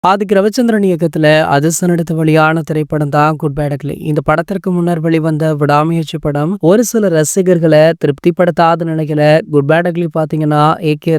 ஆதிக் ரவிச்சந்திரன் இயக்கத்துல அதிர்ஷ்டம் நடித்த வெளியான திரைப்படம் தான் குட் பேட் அக்லி. இந்த படத்திற்கு முன்னர் வெளிவந்த விடாமுயற்சி படம் ஒரு சில ரசிகர்களை திருப்திப்படுத்தாத நிலையில குட் பேட் அக்லி பாத்தீங்கன்னா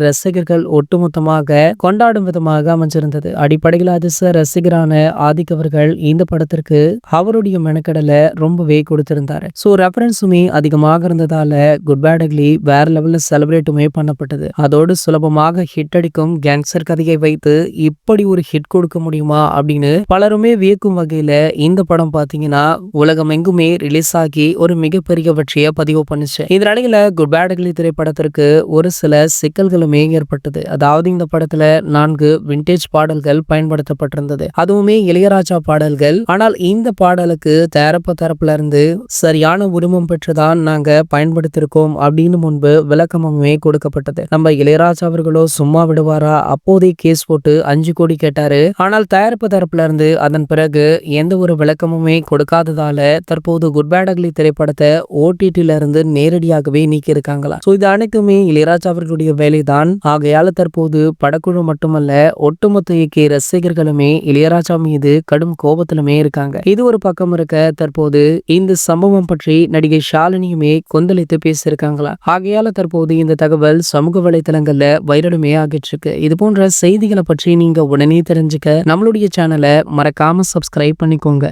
ரசிகர்கள் ஒட்டுமொத்தமாக கொண்டாடும் விதமாக அமைஞ்சிருந்தது. அடிப்படையில் அதிர்ஷ்ட ரசிகரான ஆதிக் அவர்கள் இந்த படத்திற்கு அவருடைய மெனக்கடலை ரொம்பவே கொடுத்திருந்தாரு. ஸோ ரெஃபரன்ஸுமே அதிகமாக இருந்ததால குட் பேட் அக்லி வேற லெவல்ல செலிப்ரேட்டுமே பண்ணப்பட்டது. அதோடு சுலபமாக ஹிட் அடிக்கும் கேங்ஸ்டர் கதையை வைத்து இப்படி ஒரு ஹிட் கொடுக்க முடியுமா அப்படின்னு பலருமே வியக்கும் வகையில இந்த படம் பாத்தீங்கன்னா உலகம் எங்குமே ரிலீஸ் ஆகி ஒரு மிகப்பெரிய வெற்றியை பதிவு பண்ணுச்சு. இந்த நிலையில குட் பேட் அக்லி திரைப்படத்திற்கு ஒரு சில சிக்கல்களுமே ஏற்பட்டது. அதாவது இந்த படத்துல 4 விண்டேஜ் பாடல்கள் பயன்படுத்தப்பட்டிருந்தது, அதுவுமே இளையராஜா பாடல்கள். ஆனால் இந்த பாடலுக்கு தரப்புல இருந்து சரியான உரிமம் பெற்றுதான் நாங்க பயன்படுத்திருக்கோம் அப்படின்னு முன்பு விளக்கமுமே கொடுக்கப்பட்டது. நம்ம இளையராஜா அவர்களோ சும்மா விடுவாரா, அப்போதே கேஸ் போட்டு 5 கோடி கேட்டாரு. ஆனால் தயாரிப்பு தரப்புல இருந்து அதன் பிறகு எந்த ஒரு விளக்கமுமே கொடுக்காததால தற்போது குட் பேட் அக்லி திரைப்படத்தை ஓடிடில இருந்து நேரடியாகவே நீக்கி இருக்காங்களா. சோ இது அனைத்துமே இளையராஜா அவர்களுடைய வேலைதான். ஆகையால தற்போது படக்குழு மட்டுமல்ல, ஒட்டுமொத்த இயக்கிய ரசிகர்களுமே இளையராஜா மீது கடும் கோபத்திலுமே இருக்காங்க. இது ஒரு பக்கம் இருக்க, தற்போது இந்த சம்பவம் பற்றி நடிகை ஷாலினியுமே கொந்தளித்து பேசியிருக்காங்களா. ஆகையால தற்போது இந்த தகவல் சமூக வலைதளங்கள்ல வைரலுமே ஆகிட்டு இருக்கு. இது போன்ற செய்திகளை பற்றி நீங்க உடனே தெரிஞ்சுக்க நம்மளுடைய சேனலை மறக்காம சப்ஸ்கிரைப் பண்ணிக்கோங்க.